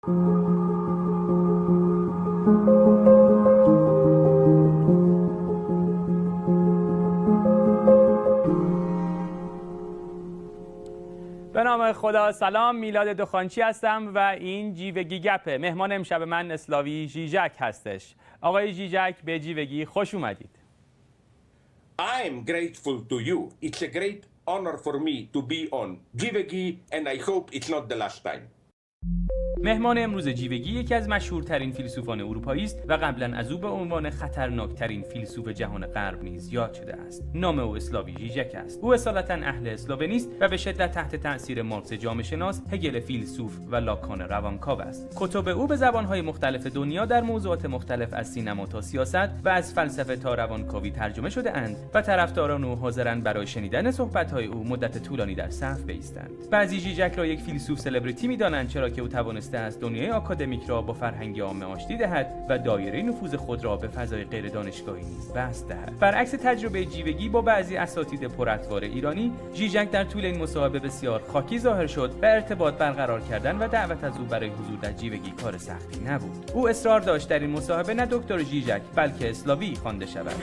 به نام خدا. سلام، میلاد دخانچی هستم و این جیوگی گپه. مهمان امشب من اسلاوی ژیژک هستش. آقای ژیژک، به جیوگی خوش اومدید. I'm grateful to you. It's a great honor for me to be on جیوگی and I hope it's not the last time. مهمان امروز جیوگی یکی از مشهورترین فیلسوفان اروپایی است و قبلا از او به عنوان خطرناکترین فیلسوف جهان غرب نیز یاد شده است. نام او اسلاوی ژیژک است. او اصالتا اهل اسلوونی است و به شدت تحت تاثیر مارکس جامعه شناس، هگل فیلسوف و لاکان روانکاو است. کتاب او به زبان‌های مختلف دنیا در موضوعات مختلف از سینما تا سیاست و از فلسفه تا روانکاوی ترجمه شده اند و طرفداران او حاضرند برای شنیدن صحبت‌های او مدت طولانی در صف بایستند. بعضی ژیژک را یک فیلسوف سلبریتی می‌دانند، چرا که او توانسته است دنیای آکادمیک را با فرهنگ عامه آشتی دهد و دایره نفوذ خود را به فضای غیر دانشگاهی نیز بسط دهد. برعکس تجربه جیوگی با بعضی اساتید پراطوار ایرانی، ژیژک در طول این مصاحبه بسیار خاکی ظاهر شد و ارتباط برقرار کردن و دعوت از او برای حضور در جیوگی کار سختی نبود. او اصرار داشت در این مصاحبه نه دکتر ژیژک بلکه اسلاوی خوانده شود.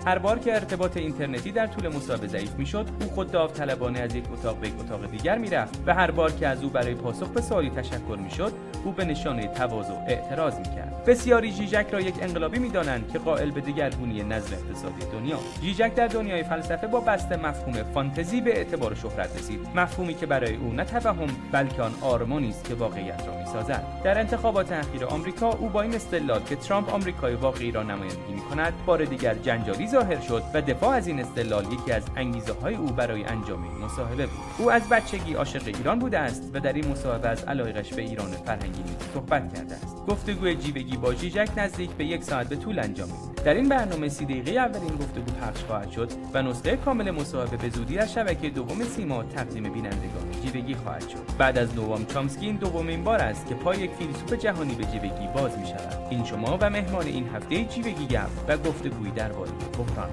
هر بار که ارتباط اینترنتی در طول مصاحبه ضعیف میشد، او خود داوطلبانه از یک اتاق به یک اتاق دیگر میرفت و هر بار که از او برای پاسخ به سوالی تشکر میشد، او به نشانه تواضع اعتراض میکرد. بسیاری ژیژک را یک انقلابی میدانند که قائل به دگرگونی نظم اقتصادی دنیا. ژیژک در دنیای فلسفه با بسط مفهوم فانتزی به اعتبار شهرت رسید، مفهومی که برای او نه توهم بلکه آن آرمانی است که واقعیت را میسازد. در انتخابات اخیر آمریکا، او با این استدلال که ترامپ آمریکای واقعی را نمایندگی میکند، بار دیگر جنجالی ظاهر شد و دفاع از این استدلال یکی از انگیزه‌های او برای انجام این مصاحبه بود. او از بچگی عاشق ایران بوده است و در این مصاحبه از علایقش به ایران فرهنگی صحبت کرده است. گفتگو جیوگی با ژیژک نزدیک به 1 ساعت به طول انجامید. در این برنامه 30 دقیقه اول این گفتگو پخش خواهد شد و نسخه کامل مصاحبه به زودی در شبکه دوم سیما تقدیم بینندگان جیوگی خواهد شد. بعد از نوام چامسکی این دومین بار است که پای یک فیلسوف جهانی به جیوگی باز می شود. این شما و مهمان این هفته جیوگی گپ و گفتگویی درباره بحران.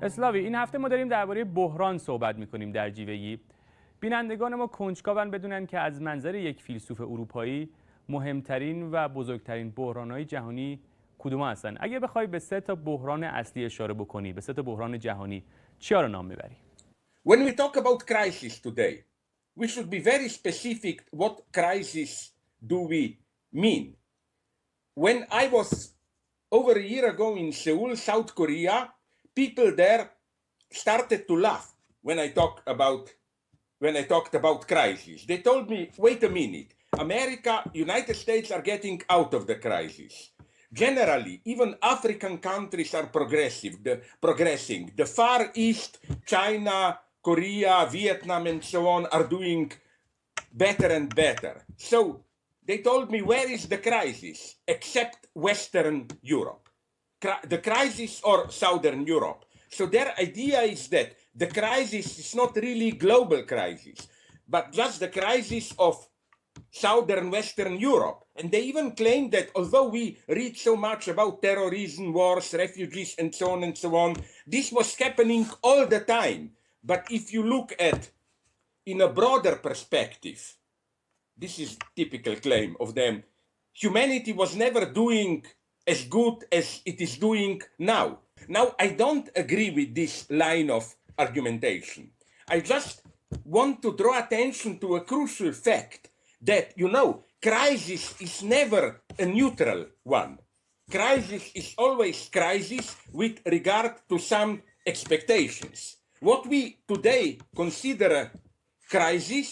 اسلاوی، این هفته ما داریم درباره بحران صحبت می‌کنیم در جیوگی. بینندگان ما کنجکاون بدونن که از منظر یک فیلسوف اروپایی مهمترین و بزرگترین بحران‌های جهانی کدوم هستن؟ اگه بخوای به 3 تا بحران اصلی اشاره بکنی، به 3 تا بحران جهانی، چیا رو نام میبری؟ When we talk about crisis today, we should be very specific what crisis do we mean. When I was over a year ago in Seoul, South Korea, people there started to laugh when I talked about crisis. They told me, wait a minute, America, United States are getting out of the crisis. Generally, even African countries are progressing. The Far East, China, Korea, Vietnam, and so on are doing better and better. So they told me, where is the crisis? Except Western Europe. The crisis or Southern Europe. So their idea is that the crisis is not really global crisis, but just the crisis of Southern Western Europe. And they even claim that although we read so much about terrorism, wars, refugees, and so on, this was happening all the time. But if you look at in a broader perspective, this is typical claim of them, humanity was never doing as good as it is doing now. Now, I don't agree with this line of argumentation. I just want to draw attention to a crucial fact that, crisis is never a neutral one. Crisis is always crisis with regard to some expectations. What we today consider a crisis,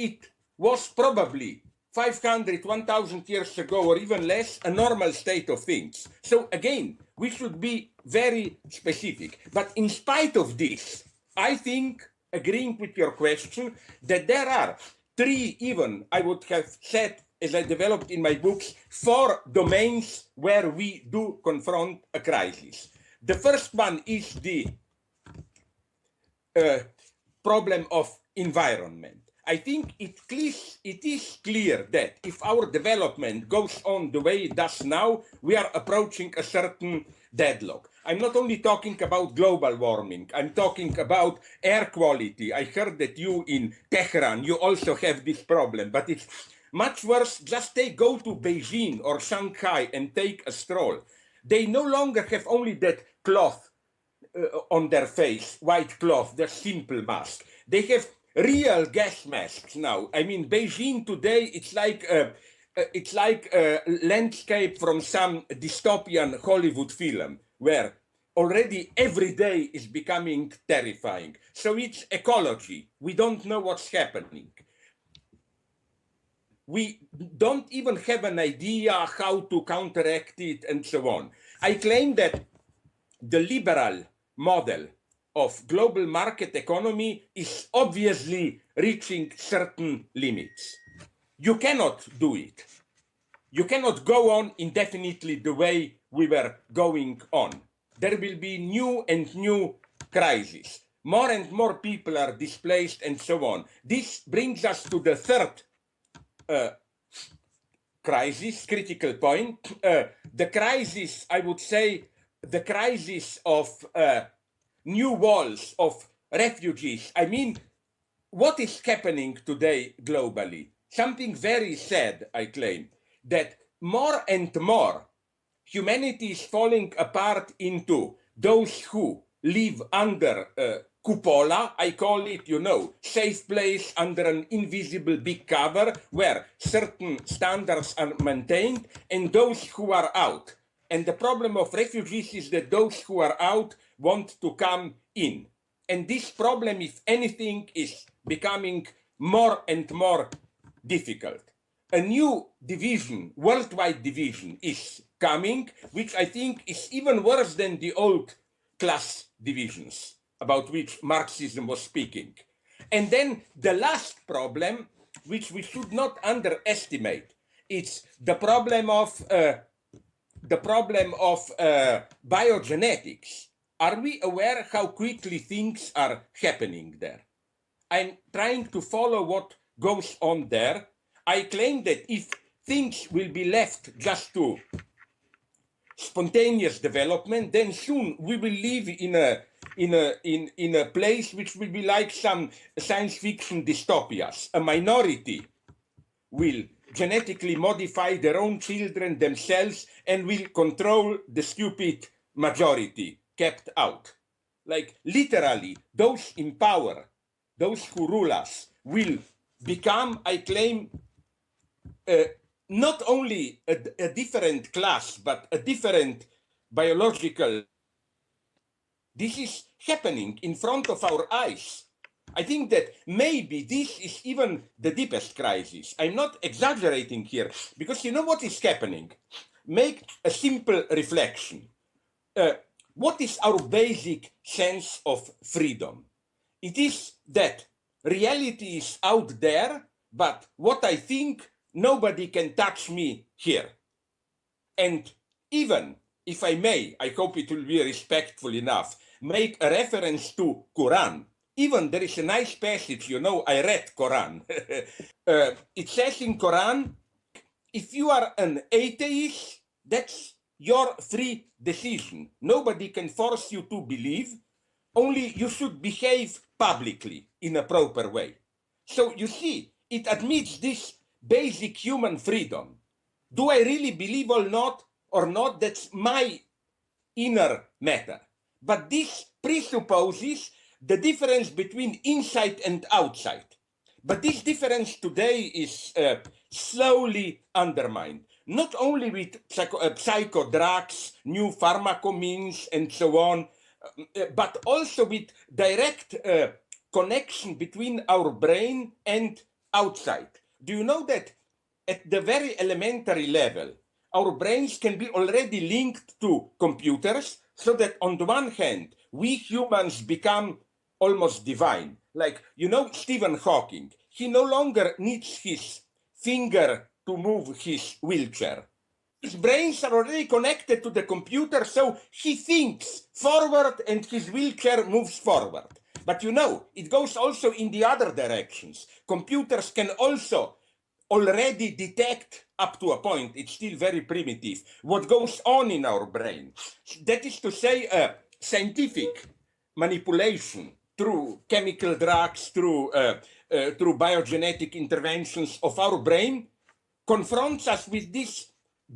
it was probably 500, 1,000 years ago, or even less, a normal state of things. So again, we should be very specific. But in spite of this, I think, agreeing with your question, that there are 3, even, I would have said, as I developed in my books, 4 domains where we do confront a crisis. The first one is the problem of environment. I think it is clear that if our development goes on the way it does now, we are approaching a certain deadlock. I'm not only talking about global warming, I'm talking about air quality. I heard that you in Tehran, you also have this problem, but it's much worse. Just go to Beijing or Shanghai and take a stroll. They no longer have only that cloth on their face, white cloth, the simple mask. They have real gas masks now. I mean, Beijing today, it's like a landscape from some dystopian Hollywood film where already every day is becoming terrifying. So it's ecology. We don't know what's happening. We don't even have an idea how to counteract it and so on. I claim that the liberal model of global market economy is obviously reaching certain limits. You cannot do it. You cannot go on indefinitely the way we were going on. There will be new and new crises. More and more people are displaced and so on. This brings us to the third crisis, critical point. The crisis, I would say, the crisis of new walls, of refugees. I mean, what is happening today globally? Something very sad, I claim, that more and more humanity is falling apart into those who live under cupola, I call it, you know, safe place under an invisible big cover where certain standards are maintained, and those who are out. And the problem of refugees is that those who are out want to come in. And this problem, if anything, is becoming more and more difficult. A new division, worldwide division, is coming, which I think is even worse than the old class divisions about which Marxism was speaking. And then the last problem, which we should not underestimate, it's the problem of biogenetics. Are we aware how quickly things are happening there? I'm trying to follow what goes on there. I claim that if things will be left just to spontaneous development, then soon we will live in a place which will be like some science fiction dystopias. A minority will genetically modify their own children themselves and will control the stupid majority kept out. Like literally, those in power, those who rule us, will become, I claim, not only a different class, but a different biological. This is happening in front of our eyes. I think that maybe this is even the deepest crisis. I'm not exaggerating here, because you know what is happening. Make a simple reflection. What is our basic sense of freedom? It is that reality is out there, but what I think, nobody can touch me here. And even if I may, I hope it will be respectful enough, make a reference to Quran. Even there is a nice passage, you know, I read Quran. It says in Quran, if you are an atheist, that's your free decision. Nobody can force you to believe, only you should behave publicly in a proper way. So you see, it admits this basic human freedom. Do I really believe or not? That's my inner matter. But this presupposes the difference between inside and outside. But this difference today is slowly undermined, not only with psycho drugs, new pharmacomines, and so on, but also with direct connection between our brain and outside. Do you know that at the very elementary level, our brains can be already linked to computers, so that on the one hand, we humans become almost divine. Like, you know, Stephen Hawking, he no longer needs his finger to move his wheelchair. His brains are already connected to the computer, so he thinks forward and his wheelchair moves forward. But you know, it goes also in the other directions. Computers can also already detect up to a point, it's still very primitive, what goes on in our brain. That is to say, scientific manipulation through chemical drugs, through biogenetic interventions of our brain confronts us with this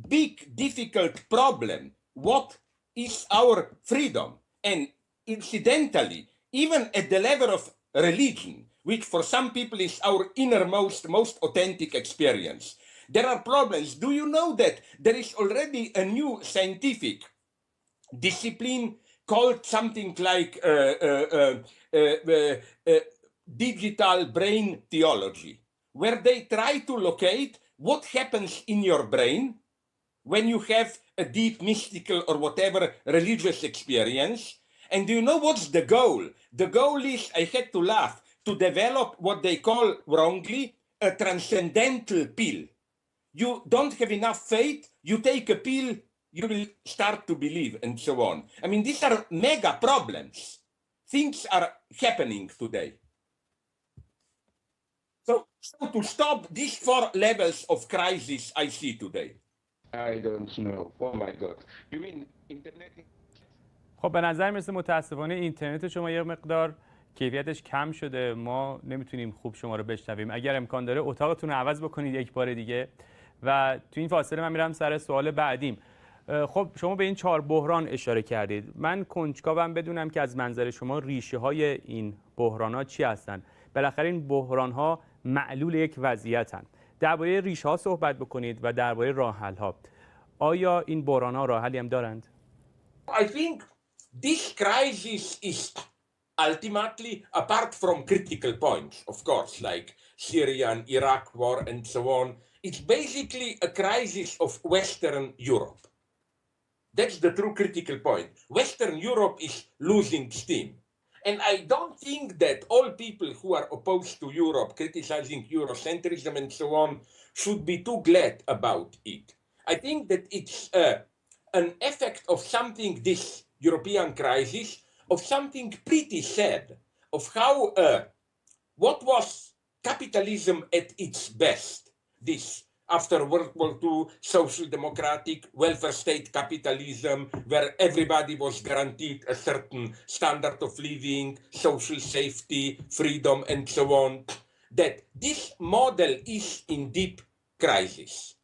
big, difficult problem. What is our freedom? And incidentally, even at the level of religion, which for some people is our innermost, most authentic experience, there are problems. Do you know that there is already a new scientific discipline called something like digital brain theology, where they try to locate what happens in your brain when you have a deep mystical or whatever religious experience. And do you know what's the goal? The goal is, I had to laugh, to develop what they call wrongly a transcendental pill. You don't have enough faith, you take a pill, you will start to believe, and so on. I mean, these are mega problems. Things are happening today. So to stop these 4 levels of crisis I see today. I don't know. Oh my God. You mean internet? خب به نظر میرسه متاسفانه اینترنت شما یه مقدار کیفیتش کم شده، ما نمیتونیم خوب شما رو بشنویم. اگر امکان داره اتاقتون رو عوض بکنید یک بار دیگه. و تو این فاصله من میرم سر سوال بعدیم. خب شما به این 4 بحران اشاره کردید. من کنجکاوم بدونم که از منظر شما ریشه های این بحران ها چی هستن؟ بالاخره این بحران ها معلول یک وضعیتن. درباره ریشه ها صحبت بکنید و درباره راه حل ها. آیا این بحران ها راه حلی هم دارند؟ I think this crisis is ultimately, apart from critical points, of course, like Syria and Iraq war and so on, it's basically a crisis of Western Europe. That's the true critical point. Western Europe is losing steam. And I don't think that all people who are opposed to Europe, criticizing Eurocentrism and so on, should be too glad about it. I think that it's an effect of something, this European crisis, of something pretty sad, of how, what was capitalism at its best, this after World War II, social democratic welfare state capitalism, where everybody was guaranteed a certain standard of living, social safety, freedom, and so on, that this model is in deep crisis.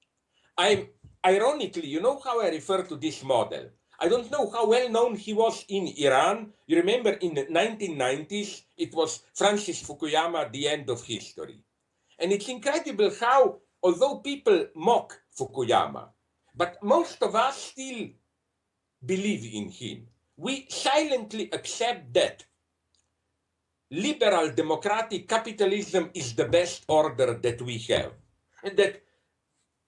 Ironically, you know how I refer to this model? I don't know how well known he was in Iran. You remember in the 1990s, it was Francis Fukuyama, the end of history. And it's incredible how, although people mock Fukuyama, but most of us still believe in him. We silently accept that liberal democratic capitalism is the best order that we have. And that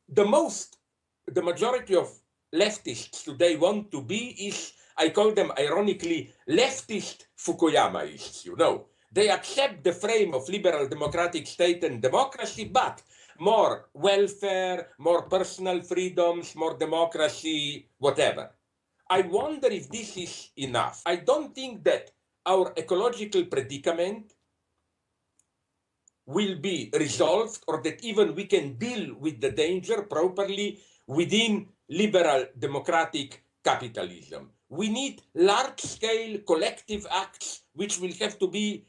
the majority of leftists today want to be is, I call them ironically, leftist Fukuyamaists, you know. They accept the frame of liberal democratic state and democracy, but more welfare, more personal freedoms, more democracy, whatever. I wonder if this is enough. I don't think that our ecological predicament will be resolved, or that even we can deal with the danger properly within liberal democratic capitalism. We need large-scale collective acts which will have to be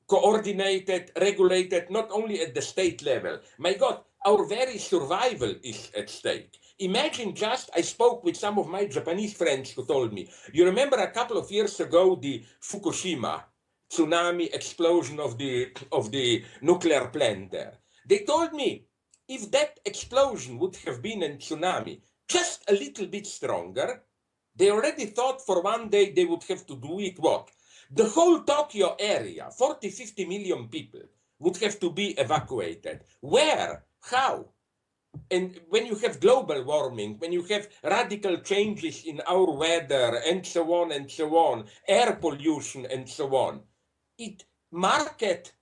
coordinated, regulated, not only at the state level. My God, our very survival is at stake. Imagine just, I spoke with some of my Japanese friends who told me, you remember a couple of years ago, the Fukushima tsunami explosion of the nuclear plant there. They told me, if that explosion would have been a tsunami, just a little bit stronger, they already thought for one day they would have to do it what? The whole Tokyo area, 40, 50 million people, would have to be evacuated. Where? How? And when you have global warming, when you have radical changes in our weather, and so on, air pollution, and so on, market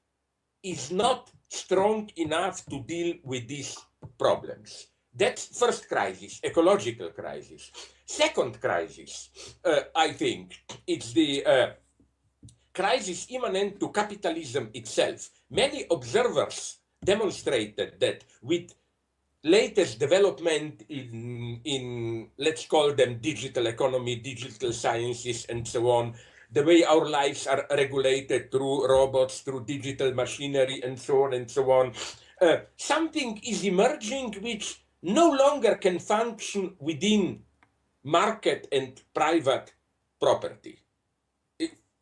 is not strong enough to deal with these problems. That's first crisis, ecological crisis. Second crisis, I think, it's the crisis immanent to capitalism itself. Many observers demonstrated that with latest development in let's call them digital economy, digital sciences, and so on, the way our lives are regulated through robots, through digital machinery, and so on and so on, something is emerging which no longer can function within market and private property.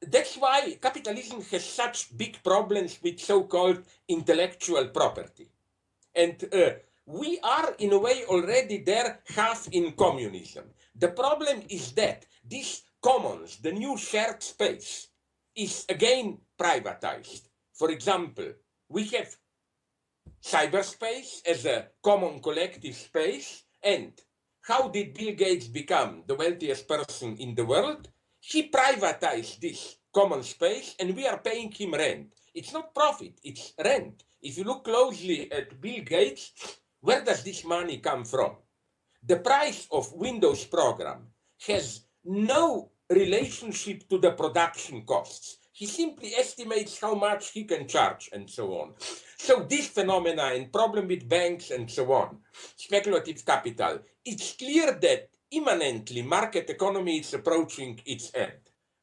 That's why capitalism has such big problems with so-called intellectual property. And we are, in a way, already there, half in communism. The problem is that this commons, the new shared space, is again privatized. For example, we have cyberspace as a common collective space, and how did Bill Gates become the wealthiest person in the world? He privatized this common space, and we are paying him rent. It's not profit, it's rent. If you look closely at Bill Gates, where does this money come from? The price of Windows program has no relationship to the production costs. He simply estimates how much he can charge and so on. So this phenomena and problem with banks and so on, speculative capital, it's clear that immanently market economy is approaching its end.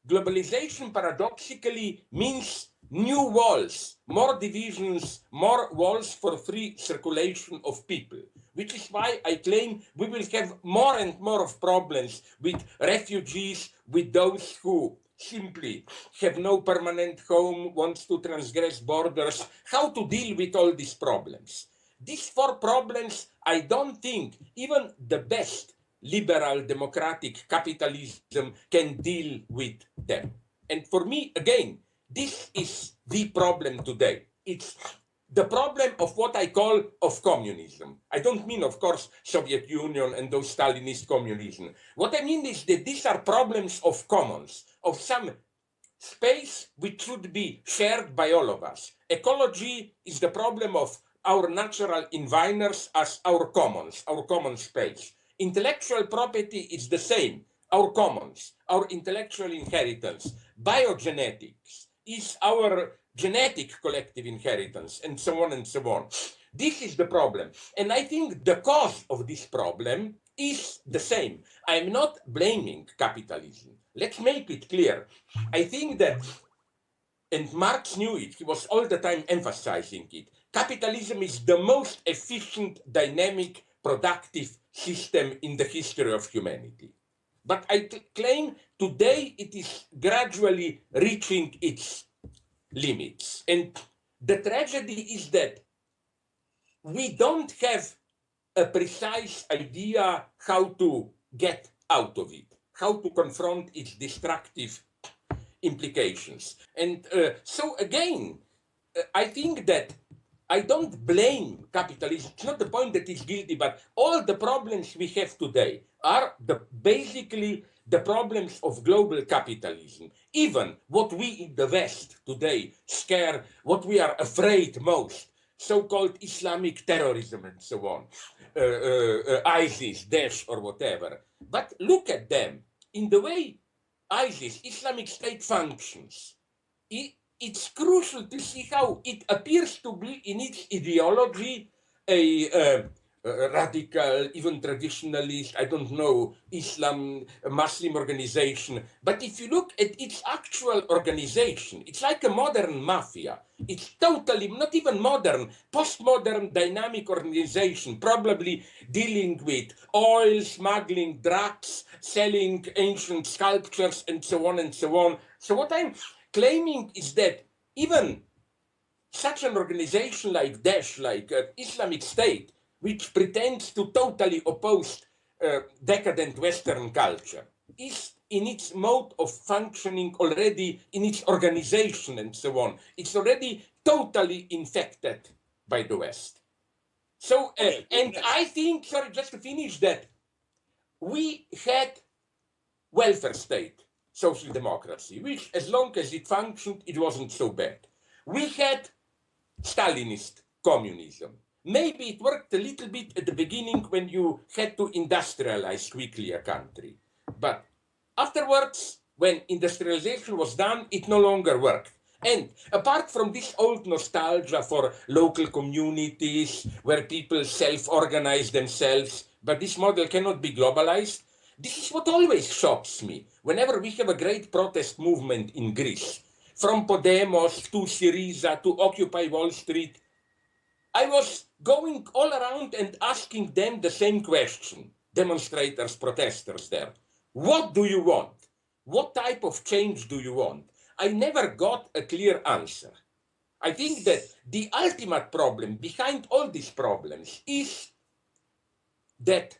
Globalization paradoxically means new walls, more divisions, more walls for free circulation of people, which is why I claim we will have more and more of problems with refugees, with those who simply have no permanent home, wants to transgress borders, how to deal with all these problems. These four problems, I don't think even the best liberal democratic capitalism can deal with them. And for me, again, this is the problem today. It's the problem of what I call of communism. I don't mean, of course, Soviet Union and those Stalinist communism. What I mean is that these are problems of commons, of some space which should be shared by all of us. Ecology is the problem of our natural environs as our commons, our common space. Intellectual property is the same, our commons, our intellectual inheritance. Biogenetics is our genetic collective inheritance, and so on and so on. This is the problem. And I think the cause of this problem is the same. I'm not blaming capitalism. Let's make it clear. I think that, and Marx knew it, he was all the time emphasizing it, capitalism is the most efficient, dynamic, productive system in the history of humanity. But I claim today it is gradually reaching its limits. And the tragedy is that we don't have a precise idea how to get out of it, how to confront its destructive implications. And so again, I think that I don't blame capitalism. It's not the point that it's guilty, but all the problems we have today are basically the problems of global capitalism. Even what we in the West today scare, what we are afraid most, so-called Islamic terrorism and so on, ISIS, Daesh or whatever. But look at them. In the way ISIS, Islamic State functions, it's crucial to see how it appears to be in its ideology a radical, even traditionalist, I don't know, Muslim organization. But if you look at its actual organization, it's like a modern mafia. It's totally, not even modern, postmodern dynamic organization, probably dealing with oil, smuggling, drugs, selling ancient sculptures, and so on and so on. So what I'm claiming is that even such an organization like Daesh, like Islamic State, which pretends to totally oppose decadent Western culture, is in its mode of functioning already, in its organization and so on. It's already totally infected by the West. So, and I think, sorry, just to finish that, we had welfare state, social democracy, which as long as it functioned, it wasn't so bad. We had Stalinist communism. Maybe it worked a little bit at the beginning when you had to industrialize quickly a country. But afterwards, when industrialization was done, it no longer worked. And apart from this old nostalgia for local communities where people self-organize themselves, but this model cannot be globalized, this is what always shocks me. Whenever we have a great protest movement in Greece, from Podemos to Syriza to Occupy Wall Street, I was going all around and asking them the same question, demonstrators, protesters there. What do you want? What type of change do you want? I never got a clear answer. I think that the ultimate problem behind all these problems is that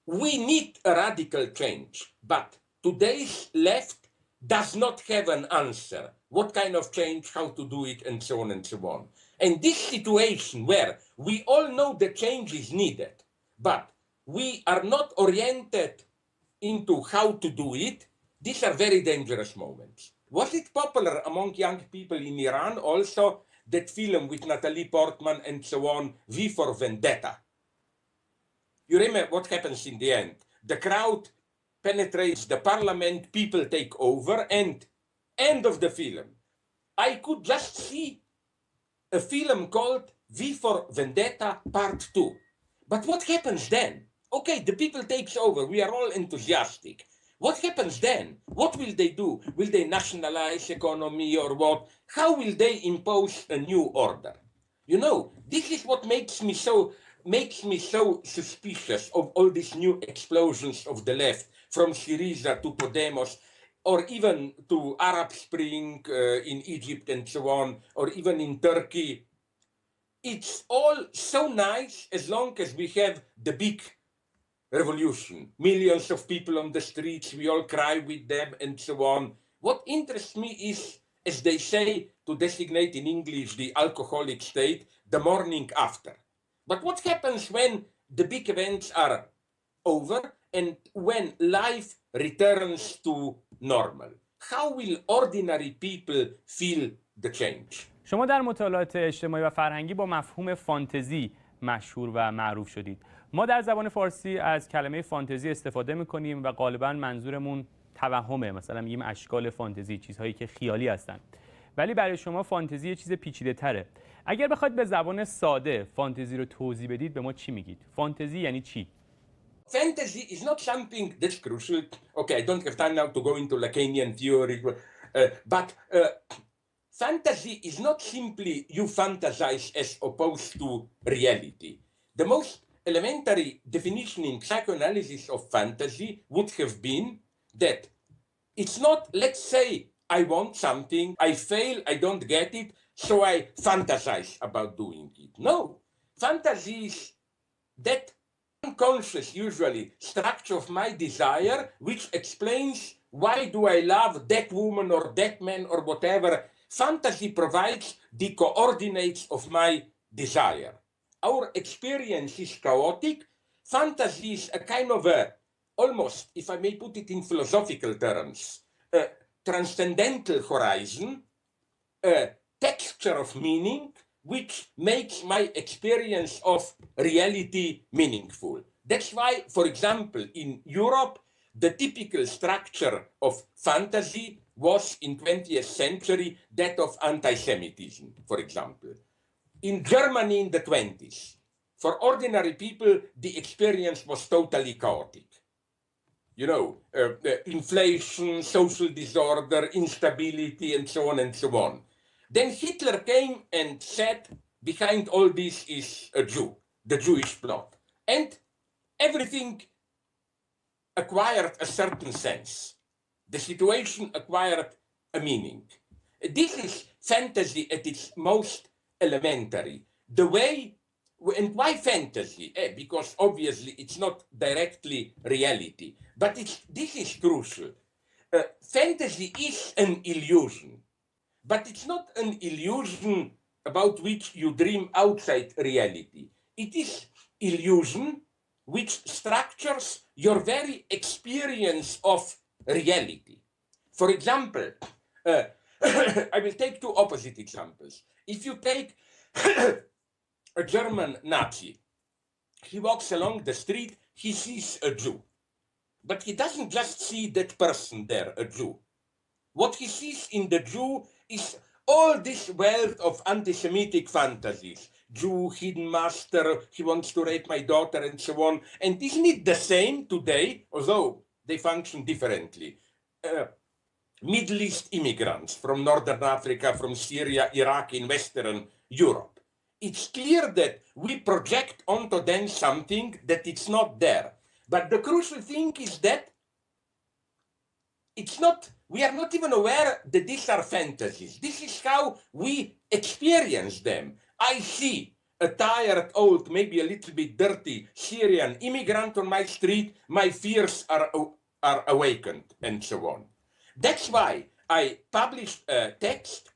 we need a radical change, but today's left does not have an answer. What kind of change, how to do it, and so on and so on. And this situation where we all know the change is needed, but we are not oriented into how to do it, these are very dangerous moments. Was it popular among young people in Iran also, that film with Natalie Portman and so on, V for Vendetta? You remember what happens in the end. The crowd penetrates the parliament, people take over, and end of the film. I could just see a film called V for Vendetta Part 2. But what happens then? Okay, the people takes over, we are all enthusiastic. What happens then? What will they do? Will they nationalize economy or what? How will they impose a new order? You know, this is what makes me so suspicious of all these new explosions of the left, from Syriza to Podemos, or even to Arab Spring in Egypt and so on, or even in Turkey. It's all so nice as long as we have the big revolution. Millions of people on the streets, we all cry with them and so on. What interests me is, as they say, to designate in English the alcoholic state, the morning after. But what happens when the big events are over and when life returns to normal? How will ordinary people feel the change? شما در مطالعات اجتماعی و فرهنگی با مفهوم فانتزی مشهور و معروف شدید. ما در زبان فارسی از کلمه فانتزی استفاده می‌کنیم و غالباً منظورمون توهمه، مثلا میگیم اشکال فانتزی، چیزهایی که خیالی هستن. ولی برای شما فانتزی یه چیز پیچیده‌تره. اگر بخواید به زبان ساده فانتزی رو توضیح بدید به ما چی میگید؟ فانتزی یعنی چی؟ Fantasy is not something that's crucial. Okay, I don't have time now to go into Lacanian theory, but fantasy is not simply you fantasize as opposed to reality. The most elementary definition in psychoanalysis of fantasy would have been that it's not, let's say, I want something, I fail, I don't get it, so I fantasize about doing it. No, fantasy is that unconscious, usually, structure of my desire, which explains why do I love that woman or that man or whatever. Fantasy provides the coordinates of my desire. Our experience is chaotic. Fantasy is a kind of a, almost, if I may put it in philosophical terms, a transcendental horizon, a texture of meaning, which makes my experience of reality meaningful. That's why, for example, in Europe, the typical structure of fantasy was in 20th century that of anti-Semitism, for example. In Germany in the 20s, for ordinary people, the experience was totally chaotic. You know, inflation, social disorder, instability, and so on and so on. Then Hitler came and said, behind all this is a Jew, the Jewish plot. And everything acquired a certain sense. The situation acquired a meaning. This is fantasy at its most elementary. The way, and why fantasy? Because obviously it's not directly reality, but this is crucial. Fantasy is an illusion. But it's not an illusion about which you dream outside reality. It is illusion which structures your very experience of reality. For example, I will take two opposite examples. If you take a German Nazi, he walks along the street, he sees a Jew. But he doesn't just see that person there, a Jew. What he sees in the Jew is all this wealth of anti-Semitic fantasies. Jew, hidden master, he wants to rape my daughter, and so on. And isn't it the same today, although they function differently? Middle East immigrants from Northern Africa, from Syria, Iraq, in Western Europe. It's clear that we project onto them something that it's not there. But the crucial thing is that it's not, we are not even aware that these are fantasies. This is how we experience them. I see a tired, old, maybe a little bit dirty Syrian immigrant on my street, my fears are awakened, and so on. That's why I published a text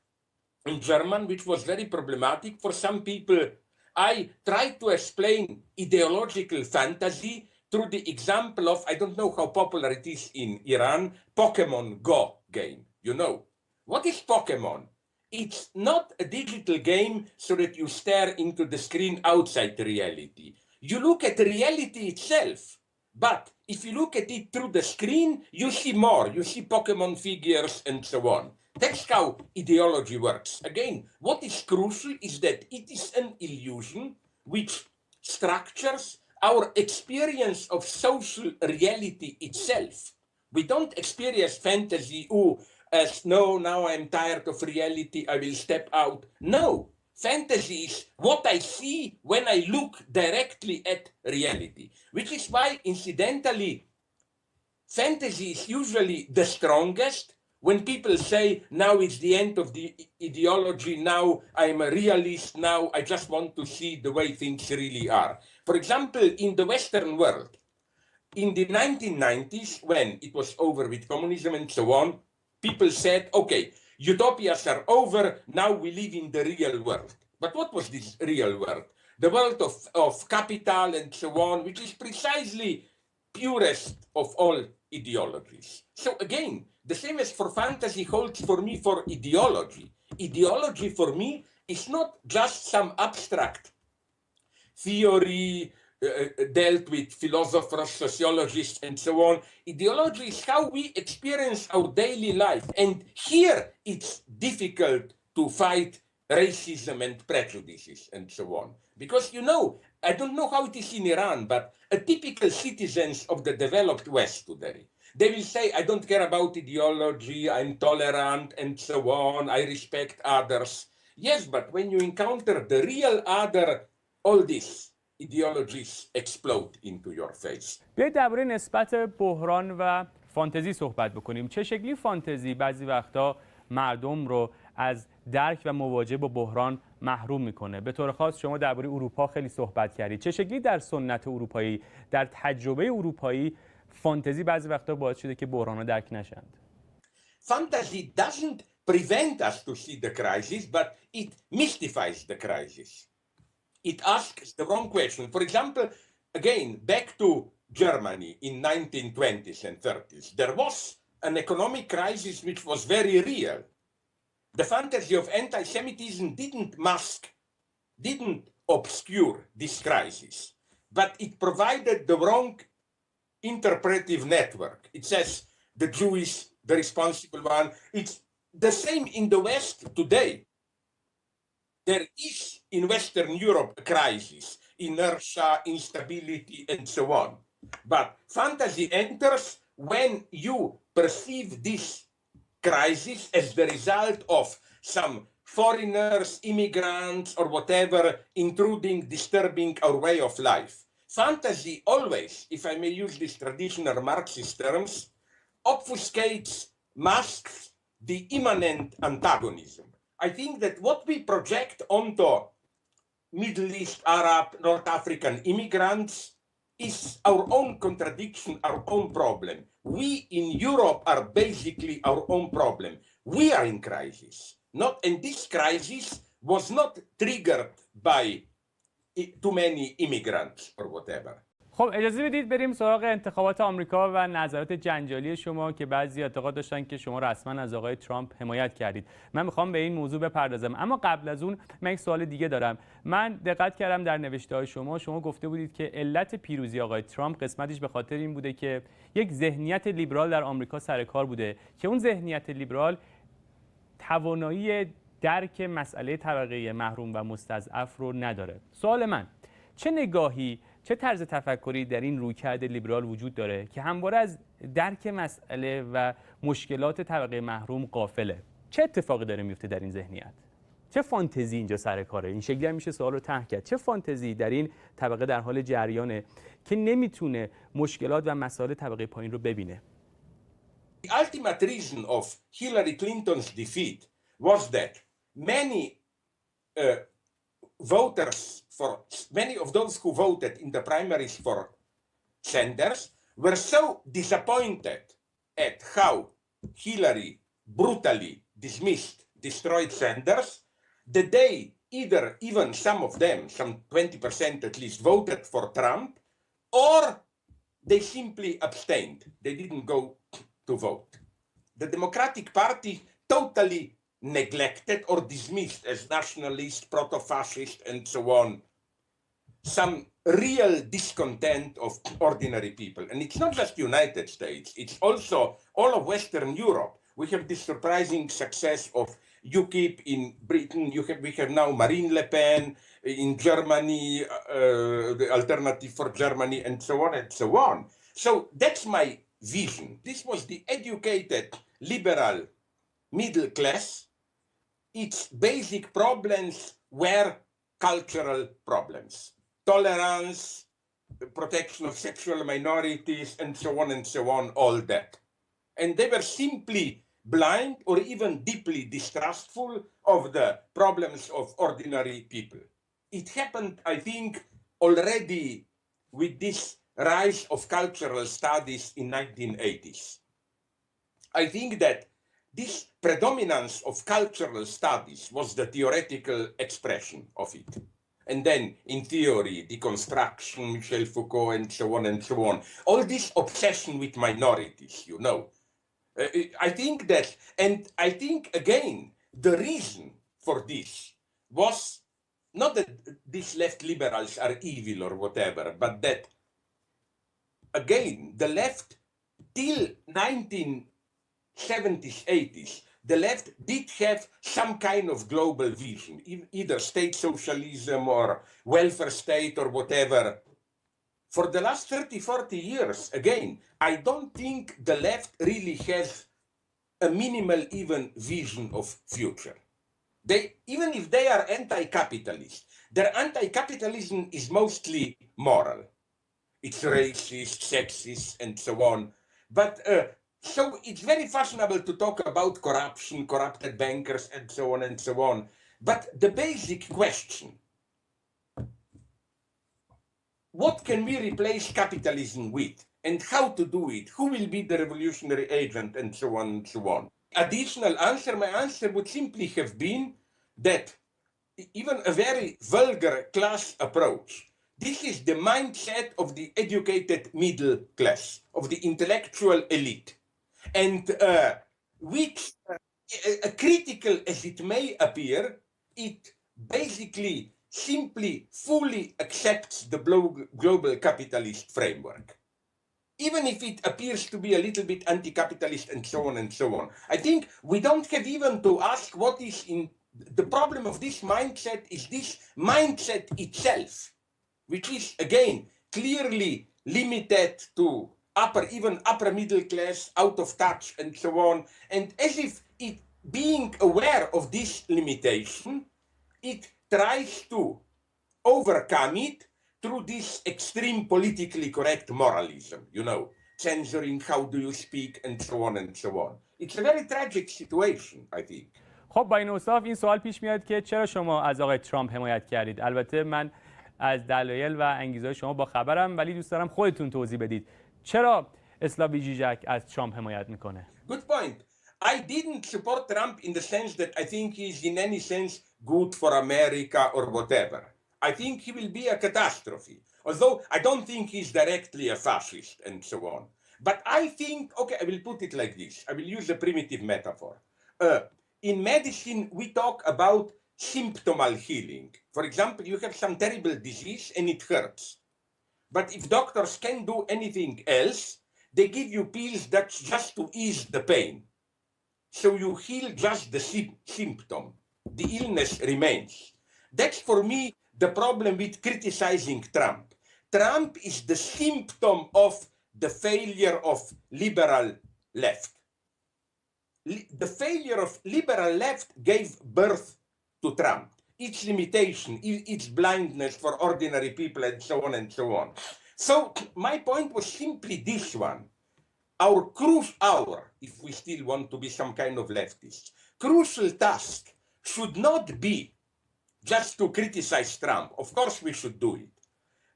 in German, which was very problematic for some people. I tried to explain ideological fantasy through the example of, I don't know how popular it is in Iran, Pokemon Go game. You know, what is Pokemon? It's not a digital game so that you stare into the screen outside reality. You look at reality itself, but if you look at it through the screen, you see more. You see Pokemon figures and so on. That's how ideology works. Again, what is crucial is that it is an illusion which structures our experience of social reality itself. We don't experience fantasy, as no, now I'm tired of reality, I will step out. No, fantasy is what I see when I look directly at reality, which is why, incidentally, fantasy is usually the strongest. When people say, now it's the end of the ideology, now I'm a realist, now I just want to see the way things really are. For example, in the Western world, in the 1990s, when it was over with communism and so on, people said, okay, utopias are over, now we live in the real world. But what was this real world? The world of capital and so on, which is precisely purest of all ideologies. So again, the same as for fantasy holds for me for ideology. Ideology for me is not just some abstract theory dealt with philosophers, sociologists, and so on. Ideology is how we experience our daily life. And here it's difficult to fight racism and prejudices and so on. Because, you know, I don't know how it is in Iran, but a typical citizens of the developed West today, they will say, I don't care about ideology, I'm tolerant, and so on, I respect others. Yes, but when you encounter the real other, all these ideologies explode into your face. بیایید درباره نسبت بحران و فانتزی صحبت بکنیم. چه شکلی فانتزی بعضی وقتا مردم رو از درک و مواجهه با بحران محروم میکنه؟ به طور خاص شما درباره اروپا خیلی صحبت کردید. چه شکلی در سنت اروپایی، در تجربه اروپایی، فانتزی بعضی وقتا باعث شده که بحران‌ها درک نشند؟ Fantasy doesn't prevent us to see the crisis, but it mystifies the crisis. It asks the wrong question. For example, again, back to Germany in 1920s and 30s, there was an economic crisis which was very real. The fantasy of anti-Semitism didn't obscure this crisis, but it provided the wrong interpretive network. It says the Jew is the responsible one. It's the same in the West today. There is in Western Europe a crisis, inertia, instability, and so on. But fantasy enters when you perceive this crisis as the result of some foreigners, immigrants, or whatever, intruding, disturbing our way of life. Fantasy always, if I may use these traditional Marxist terms, obfuscates, masks the immanent antagonism. I think that what we project onto Middle East, Arab, North African immigrants is our own contradiction, our own problem. We in Europe are basically our own problem. We are in crisis. And this crisis was not triggered by too many immigrants or whatever. خب اجازه بدید بریم سراغ انتخابات آمریکا و نظرات جنجالی شما که بعضی اعتقاد داشتن که شما رسما از آقای ترامپ حمایت کردید. من میخوام به این موضوع بپردازم، اما قبل از اون من یک سوال دیگه دارم. من دقت کردم در نوشته‌های شما گفته بودید که علت پیروزی آقای ترامپ قسمتش به خاطر این بوده که یک ذهنیت لیبرال در آمریکا سر کار بوده که اون ذهنیت لیبرال توانایی درک مسئله طبقه محروم و مستضعف رو نداره. سوال من، چه نگاهی، چه طرز تفکری در این رویکرد لیبرال وجود داره که همواره از درک مسئله و مشکلات طبقه محروم غافله؟ چه اتفاقی داره میفته در این ذهنیت؟ چه فانتزی اینجا سر کاره؟ این شکلی هم میشه سوال رو طرح کرد. چه فانتزی در این طبقه در حال جریانه که نمیتونه مشکلات و مسائل طبقه پایین رو ببینه؟ The ultimate reason of Hillary Clinton's defeat was that many of those who voted in the primaries for Sanders were so disappointed at how Hillary brutally destroyed Sanders that they even some of them, some 20% at least, voted for Trump, or they simply abstained. They didn't go to vote. The Democratic Party totally neglected or dismissed as nationalist, proto-fascist, and so on, some real discontent of ordinary people. And it's not just United States, it's also all of Western Europe. We have this surprising success of UKIP in Britain. We have now Marine Le Pen in Germany, the alternative for Germany, and so on and so on. So that's my vision. This was the educated, liberal middle class. Its basic problems were cultural problems. Tolerance, protection of sexual minorities, and so on, all that. And they were simply blind or even deeply distrustful of the problems of ordinary people. It happened, I think, already with this rise of cultural studies in 1980s. I think that this predominance of cultural studies was the theoretical expression of it. And then in theory, deconstruction, Michel Foucault, and so on. All this obsession with minorities, you know. I think that, and I think again, the reason for this was not that these left liberals are evil or whatever, but that, again, the left, till 1970s, 80s, the left did have some kind of global vision, either state socialism or welfare state or whatever. For the last 30, 40 years, again, I don't think the left really has a minimal even vision of future. Even if they are anti-capitalist, their anti-capitalism is mostly moral. It's racist, sexist, and so on. But so it's very fashionable to talk about corruption, corrupted bankers, and so on. But the basic question, what can we replace capitalism with? And how to do it? Who will be the revolutionary agent? And so on. Additional answer, my answer would simply have been that even a very vulgar class approach, this is the mindset of the educated middle class, of the intellectual elite. And which, critical as it may appear, it basically simply fully accepts the global capitalist framework. Even if it appears to be a little bit anti-capitalist and so on. I think we don't have even to ask what is in the problem of this mindset is this mindset itself, which is again clearly limited to even upper middle class, out of touch and so on. And as if it being aware of this limitation, it tries to overcome it through this extreme politically correct moralism, you know, censoring how do you speak and so on. It's a very tragic situation, I think. خب با این اوصاف این سوال پیش میاد که چرا شما از آقای ترامپ حمایت کردید؟ البته من از دلایل و انگیزه‌های شما با خبرم، ولی دوست دارم خودتون توضیح بدید. چرا اسلاوی ژیژک از ترامپ حمایت میکنه؟ Good point. I didn't support Trump in the sense that I think he's in any sense good for America or whatever. I think he will be a catastrophe. Although I don't think he's directly a fascist and so on. But I think, okay, I will put it like this. I will use a primitive metaphor. In medicine, we talk about symptomal healing. For example, you have some terrible disease and it hurts. But if doctors can't do anything else, they give you pills that's just to ease the pain. So you heal just the symptom. the illness remains. That's for me the problem with criticizing Trump. Trump is the symptom of the failure of liberal left. The failure of liberal left gave birth to Trump. Its limitation, its blindness for ordinary people, and so on and so on. So my point was simply this one. Our if we still want to be some kind of leftists, crucial task should not be just to criticize Trump. Of course we should do it.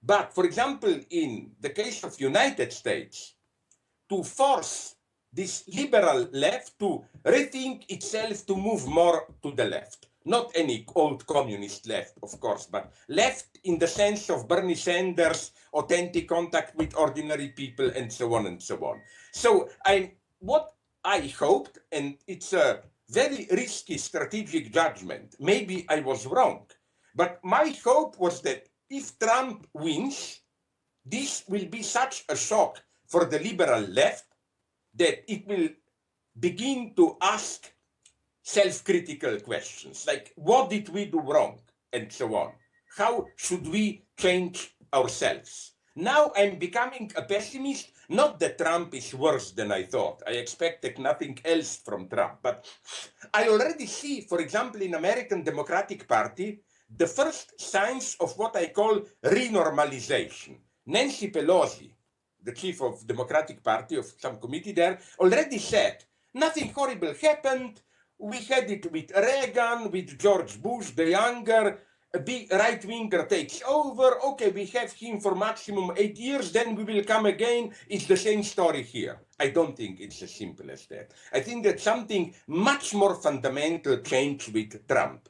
But for example, in the case of United States, to force this liberal left to rethink itself to move more to the left. Not any old communist left, of course, but left in the sense of Bernie Sanders, authentic contact with ordinary people, and so on and so on. So what I hoped, and it's a very risky strategic judgment, maybe I was wrong, but my hope was that if Trump wins, this will be such a shock for the liberal left that it will begin to ask self-critical questions, like what did we do wrong, and so on. How should we change ourselves? Now I'm becoming a pessimist, not that Trump is worse than I thought. I expected nothing else from Trump, but I already see, for example, in American Democratic Party, the first signs of what I call renormalization. Nancy Pelosi, the chief of Democratic Party of some committee there, already said, nothing horrible happened. We had it with Reagan, with George Bush, the younger, a big right-winger takes over. Okay, we have him for maximum 8 years, then we will come again. It's the same story here. I don't think it's as simple as that. I think that something much more fundamental changed with Trump.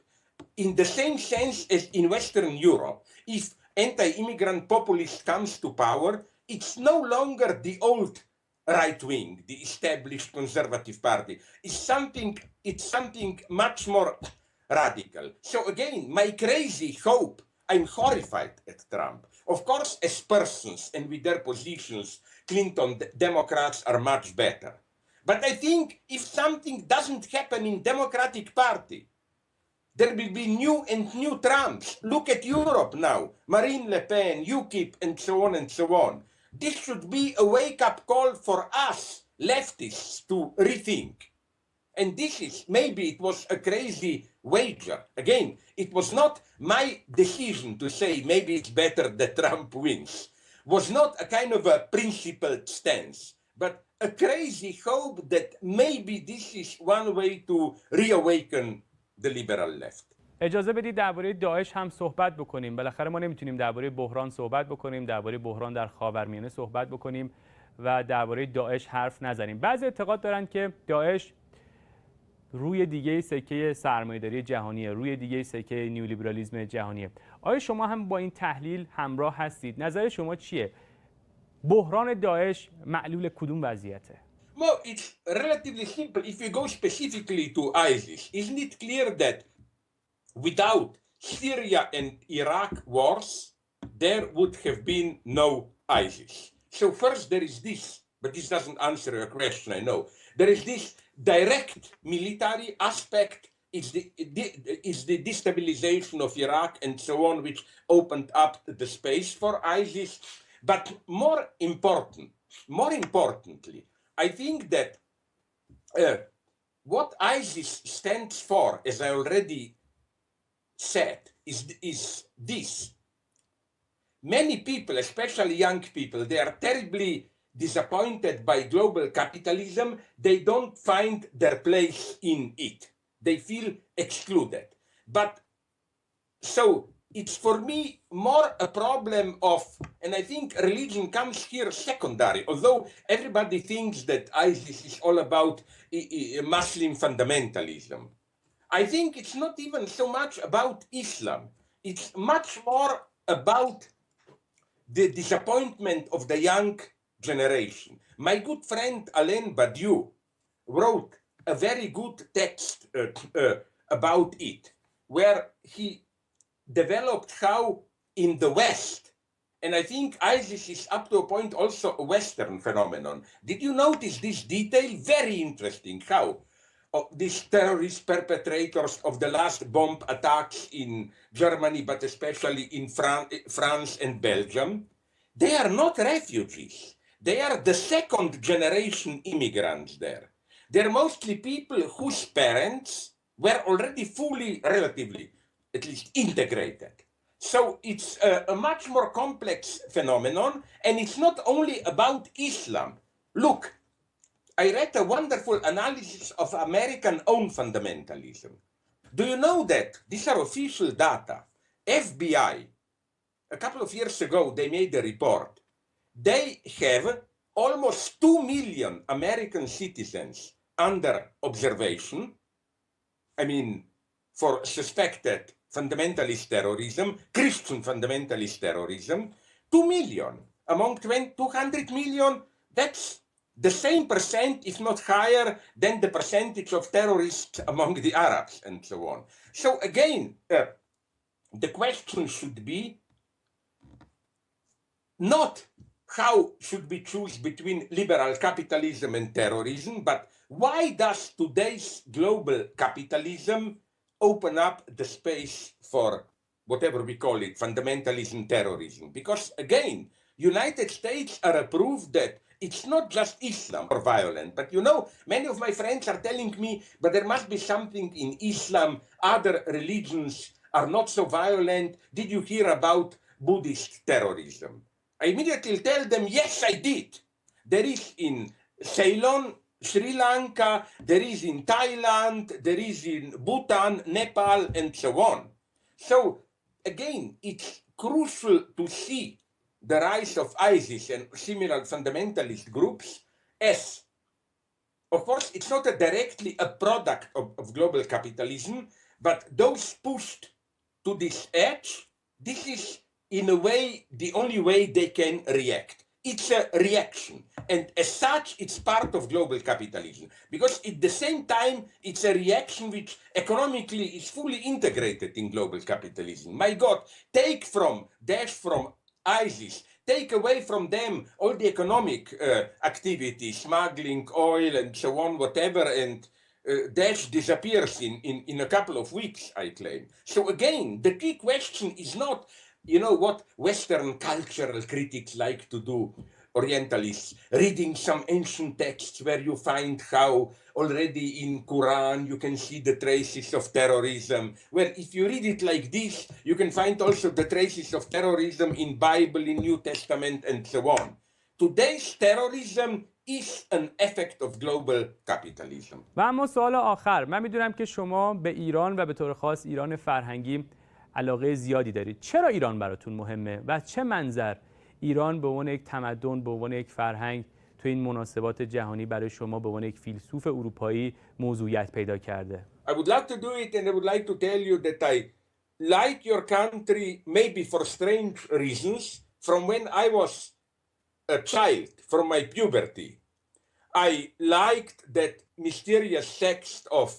In the same sense as in Western Europe, if anti-immigrant populist comes to power, it's no longer the old right wing, the established conservative party. It's something much more radical. So again, my crazy hope, I'm horrified at Trump. Of course, as persons and with their positions, Clinton, the Democrats are much better. But I think if something doesn't happen in Democratic Party, there will be new and new Trumps. Look at Europe now, Marine Le Pen, UKIP, and so on and so on. This should be a wake-up call for us, leftists, to rethink. And this is, maybe it was a crazy wager. Again, it was not my decision to say maybe it's better that Trump wins. Was not a kind of a principled stance, but a crazy hope that maybe this is one way to reawaken the liberal left. اجازه بدید درباره داعش هم صحبت بکنیم. بالاخره ما نمیتونیم درباره بحران صحبت بکنیم، درباره بحران در خاورمیانه صحبت بکنیم و درباره داعش حرف نزنیم. بعضی اعتقاد دارن که داعش روی دیگه سکه سرمایه‌داری جهانیه، روی دیگه سکه نیولیبرالیسم جهانیه. آیا شما هم با این تحلیل همراه هستید؟ نظر شما چیه؟ بحران داعش معلول کدوم وضعیته؟ Well, it's relatively simple. If we go specifically to ISIS, isn't it clear that without Syria and Iraq wars, there would have been no ISIS? So first there is this, but this doesn't answer your question, I know. There is this direct military aspect, is the destabilization of Iraq and so on, which opened up the space for ISIS. But more importantly, I think that what ISIS stands for, as I already said, is this. Many people, especially young people, they are terribly disappointed by global capitalism. They don't find their place in it. They feel excluded. But so it's for me more a problem of, and I think religion comes here secondary, although everybody thinks that ISIS is all about Muslim fundamentalism. I think it's not even so much about Islam. It's much more about the disappointment of the young generation. My good friend Alain Badiou wrote a very good text about it, where he developed how in the West, and I think ISIS is up to a point also a Western phenomenon. Did you notice this detail? Very interesting how these terrorist perpetrators of the last bomb attacks in Germany, but especially in France and Belgium, they are not refugees. They are the second generation immigrants there. They're mostly people whose parents were already fully, relatively, at least integrated. So it's a much more complex phenomenon, and it's not only about Islam. Look, I read a wonderful analysis of American own fundamentalism. Do you know that, these are official data, FBI, a couple of years ago, they made a report. They have almost 2 million American citizens under observation, I mean, for suspected fundamentalist terrorism, Christian fundamentalist terrorism, 2 million. Among 200 million, that's the same percent, if not higher, than the percentage of terrorists among the Arabs, and so on. So again, the question should be not how should we choose between liberal capitalism and terrorism, but why does today's global capitalism open up the space for whatever we call it, fundamentalism, terrorism? Because again, United States are a proof that it's not just Islam or violent, but you know, many of my friends are telling me, but there must be something in Islam, other religions are not so violent. Did you hear about Buddhist terrorism? I immediately tell them, yes, I did. There is in Ceylon, Sri Lanka, there is in Thailand, there is in Bhutan, Nepal, and so on. So again, it's crucial to see the rise of ISIS and similar fundamentalist groups as, of course, it's not directly a product of global capitalism, but those pushed to this edge, this is in a way the only way they can react. It's a reaction, and as such, it's part of global capitalism, because at the same time, it's a reaction which economically is fully integrated in global capitalism. My God, take from ISIS, take away from them all the economic activities, smuggling oil and so on, whatever, and Daesh disappears in a couple of weeks, I claim. So again, the key question is not, you know, what Western cultural critics like to do, Orientalists, reading some ancient texts where you find how already in Quran you can see the traces of terrorism. Well, if you read it like this, you can find also the traces of terrorism in Bible, in New Testament, and so on. Today's terrorism is an effect of global capitalism. و اما سوال آخر، من میدونم که شما به ایران و به طور خاص ایران فرهنگی علاقه زیادی دارید. چرا ایران براتون مهمه و چه منظر ایران به عنوان یک تمدن، به عنوان یک فرهنگ تو این مناسبات جهانی برای شما به عنوان یک فیلسوف اروپایی موضوعیت پیدا کرده؟ I would like to do it, and I would like to tell you that I like your country maybe for strange reasons. From when I was a child, from my puberty, I liked that mysterious text of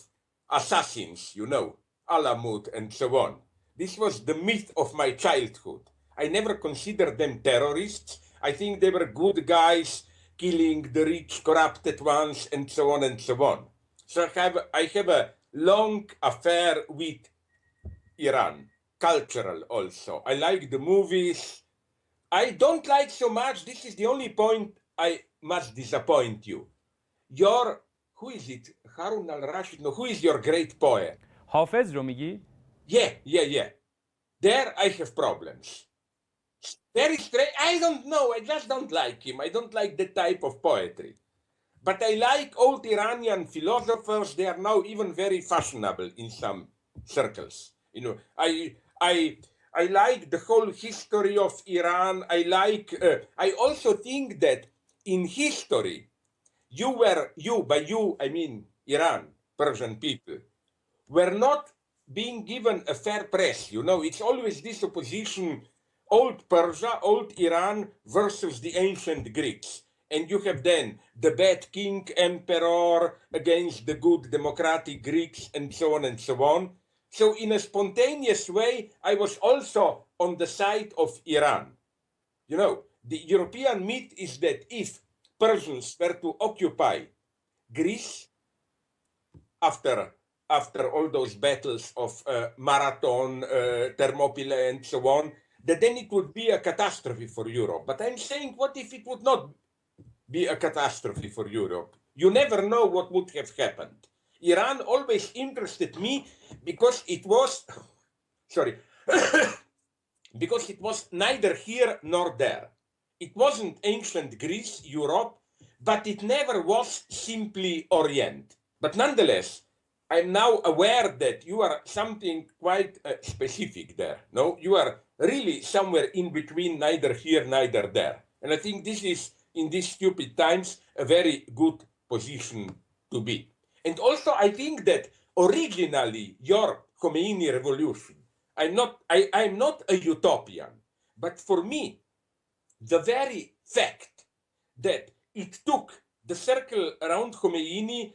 assassins, you know, Alamut and so on. This was the myth of my childhood. I never considered them terrorists. I think they were good guys killing the rich, corrupted ones, and so on and so on. So I have a long affair with Iran, cultural also. I like the movies. I don't like so much, this is the only point I must disappoint you. Who is it? Harun al-Rashid? No, who is your great poet? حافظ رو میگی؟ Yeah. There I have problems. Very strange. I don't know. I just don't like him. I don't like that type of poetry. But I like old Iranian philosophers. They are now even very fashionable in some circles. You know, I like the whole history of Iran. I also think that in history, by you, I mean Iran, Persian people, were not being given a fair press. You know, it's always this opposition, old Persia, old Iran versus the ancient Greeks. And you have then the bad king, emperor against the good democratic Greeks, and so on and so on. So in a spontaneous way, I was also on the side of Iran. You know, the European myth is that if Persians were to occupy Greece, after all those battles of Marathon, Thermopylae, and so on, that then it would be a catastrophe for Europe. But I'm saying, what if it would not be a catastrophe for Europe? You never know what would have happened. Iran always interested me because it was, sorry, because it was neither here nor there. It wasn't ancient Greece, Europe, but it never was simply Orient. But nonetheless, I'm now aware that you are something quite specific there. No, you are really somewhere in between, neither here, neither there. And I think this is, in these stupid times, a very good position to be. And also, I think that originally your Khomeini revolution, I'm not a utopian, but for me, the very fact that it took the circle around Khomeini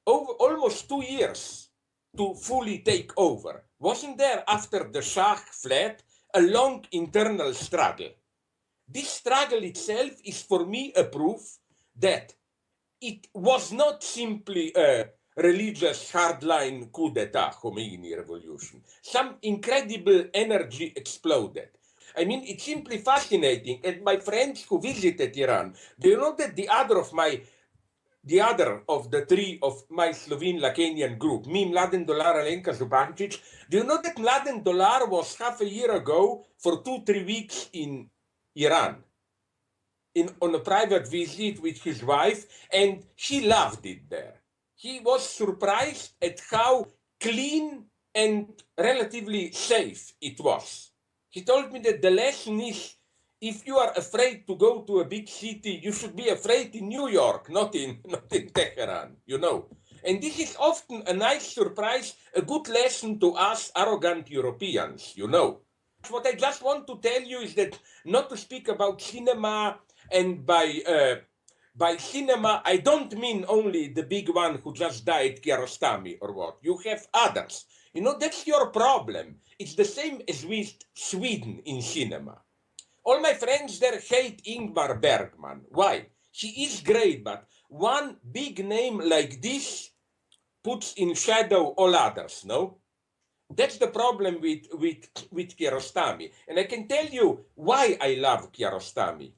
over almost 2 years to fully take over. Wasn't there, after the Shah fled, a long internal struggle? This struggle itself is for me a proof that it was not simply a religious hardline coup d'etat, Khomeini revolution. Some incredible energy exploded. I mean, it's simply fascinating. And my friends who visited Iran, do you know that the other of the three of my Slovene Lacanian group, me, Mladen Dolar, Alenka Zubancic, do you know that Mladen Dolar was half a year ago for 2-3 weeks in Iran on a private visit with his wife, and he loved it there. He was surprised at how clean and relatively safe it was. He told me that the lesson is, if you are afraid to go to a big city, you should be afraid in New York, not in Tehran, you know. And this is often a nice surprise, a good lesson to us arrogant Europeans, you know. What I just want to tell you is that not to speak about cinema, and by cinema, I don't mean only the big one who just died, Kiarostami, or what. You have others. You know, that's your problem. It's the same as with Sweden in cinema. All my friends there hate Ingmar Bergman. Why? He is great, but one big name like this puts in shadow all others, no? That's the problem with Kiarostami. And I can tell you why I love Kiarostami.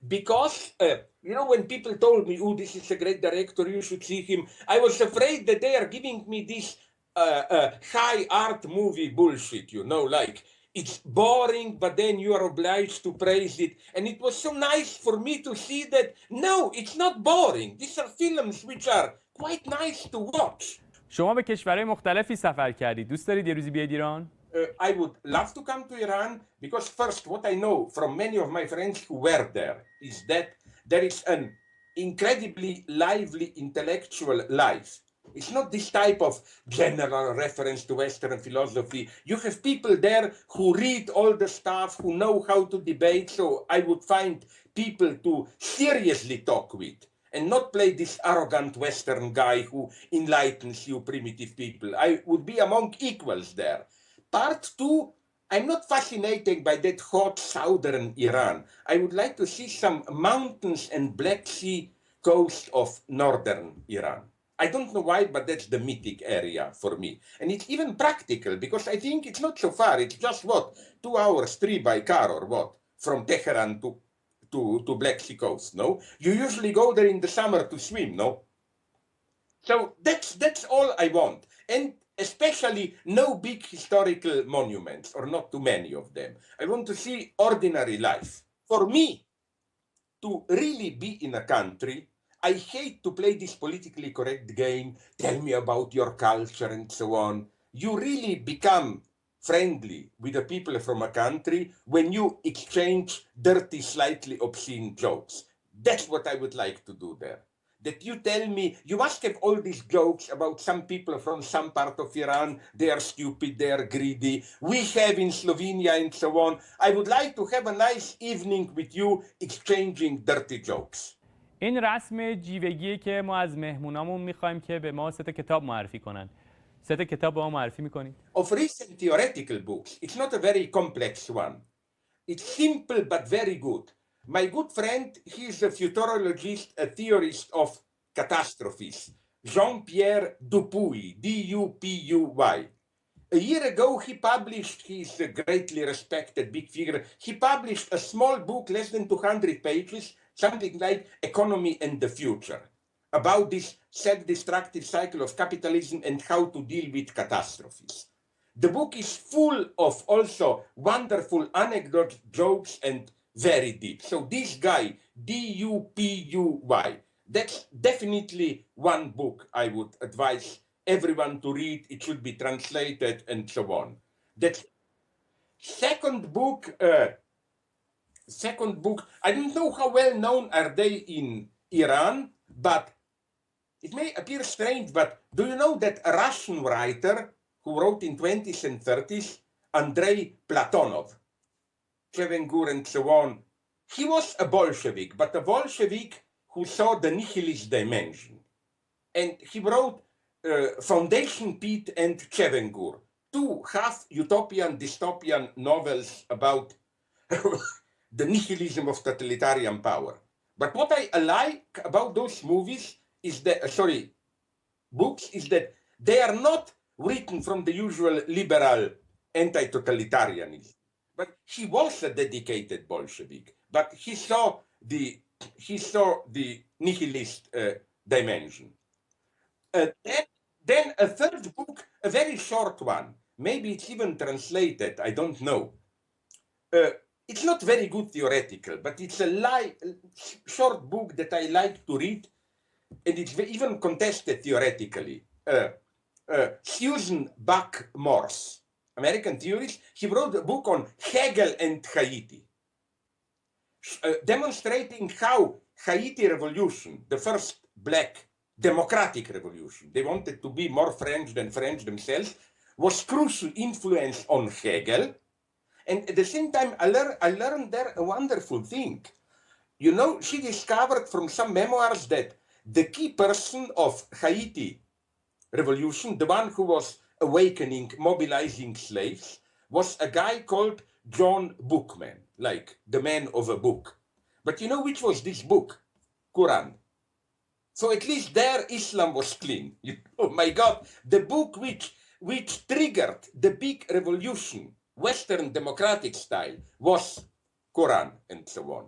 Because, you know, when people told me, oh, this is a great director, you should see him, I was afraid that they are giving me this high art movie bullshit, you know, like, it's boring, but then you are obliged to praise it. And it was so nice for me to see that, no, it's not boring. These are films which are quite nice to watch. شما به کشورهای مختلفی سفر کردید. دوست دارید یه روزی بیاید ایران؟ I would love to come to Iran because first, what I know from many of my friends who were there is that there is an incredibly lively intellectual life. It's not this type of general reference to Western philosophy. You have people there who read all the stuff, who know how to debate, so I would find people to seriously talk with and not play this arrogant Western guy who enlightens you primitive people. I would be among equals there. Part two, I'm not fascinated by that hot southern Iran. I would like to see some mountains and Black Sea coast of northern Iran. I don't know why, but that's the mythic area for me. And it's even practical because I think it's not so far. It's just what, 2 hours, 3 by car or what, from Tehran to Black Sea coast, no? You usually go there in the summer to swim, no? So that's all I want. And especially no big historical monuments, or not too many of them. I want to see ordinary life. For me, to really be in a country, I hate to play this politically correct game, tell me about your culture and so on. You really become friendly with the people from a country when you exchange dirty, slightly obscene jokes. That's what I would like to do there. That you tell me, you must have all these jokes about some people from some part of Iran, they are stupid, they are greedy. We have in Slovenia and so on. I would like to have a nice evening with you exchanging dirty jokes. این رسم جیوگیه که ما از مهمونامون میخوایم که به ما 3 کتاب معرفی کنن. 3 کتاب به ما معرفی میکنید؟ Of recent theoretical books, it's not a very complex one. It's simple but very good. My good friend, he is a futurologist, a theorist of catastrophes. Jean-Pierre Dupuy, D-U-P-U-Y. A year ago, he published, he's a greatly respected big figure, he published a small book, less than 200 pages, something like Economy and the Future, about this self-destructive cycle of capitalism and how to deal with catastrophes. The book is full of also wonderful anecdotes, jokes, and very deep. So this guy, D-U-P-U-Y, that's definitely one book I would advise everyone to read. It should be translated and so on. That second book, I don't know how well known are they in Iran, but it may appear strange, but do you know that a Russian writer who wrote in 20s and 30s, Andrei Platonov, Chevengur and so on, he was a Bolshevik, but a Bolshevik who saw the nihilist dimension. And he wrote Foundation Pete and Chevengur, two half-utopian, dystopian novels about the nihilism of totalitarian power. But what I like about those movies is that, books, is that they are not written from the usual liberal anti-totalitarianism. But he was a dedicated Bolshevik, but he saw the nihilist dimension. Then a third book, a very short one, maybe it's even translated, I don't know. It's not very good theoretical, but it's a short book that I like to read, and it's even contested theoretically. Susan Buck Morse, American theorist, he wrote a book on Hegel and Haiti, demonstrating how Haiti revolution, the first black democratic revolution, they wanted to be more French than French themselves, was crucial influence on Hegel. And at the same time, I learned there a wonderful thing. You know, she discovered from some memoirs that the key person of Haiti revolution, the one who was awakening, mobilizing slaves, was a guy called John Bookman, like the man of a book. But you know which was this book? Quran. So at least there Islam was clean. Oh my God, the book which triggered the big revolution, Western democratic style, was Quran and so on.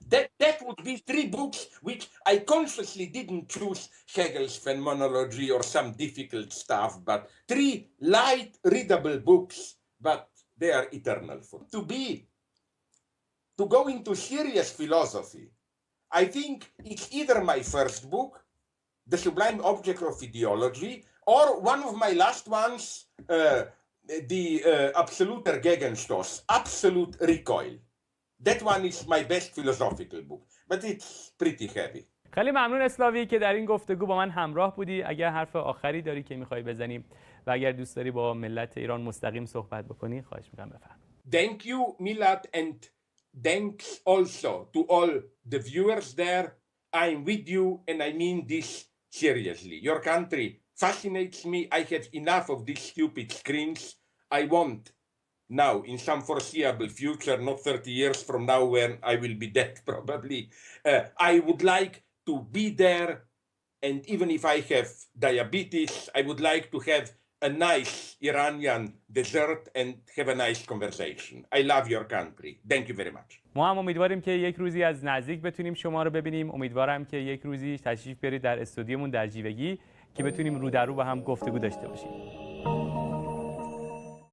That would be three books which I consciously didn't choose Hegel's phenomenology or some difficult stuff, but three light readable books, but they are eternal. To go into serious philosophy, I think it's either my first book, The Sublime Object of Ideology, or one of my last ones, the Absoluter Gegenstoß, Absolute Recoil. That one is my best philosophical book, but it's pretty heavy. خیلی ممنون اسلاوی که در این گفتگو با من همراه بودی. اگر حرف آخری داری که میخوای بزنیم و اگر دوست داری با ملت ایران مستقیم صحبت بکنی، خواهش میکنم بفرمایید. Thank you, Milad, and thanks also to all the viewers there. I'm with you, and I mean this seriously. Your country fascinates me. I have enough of these stupid screens. I want now, in some foreseeable future, not 30 years from now when I will be dead probably, I would like to be there, and even if I have diabetes, I would like to have a nice Iranian dessert and have a nice conversation. I love your country. Thank you very much. ما هم امیدواریم که یک روزی از نزدیک بتونیم شما رو ببینیم. امیدوارم که یک روزی تشریف بیارید در استودیومون در جیوگی که بتونیم رو در رو با هم گفتگو داشته باشیم.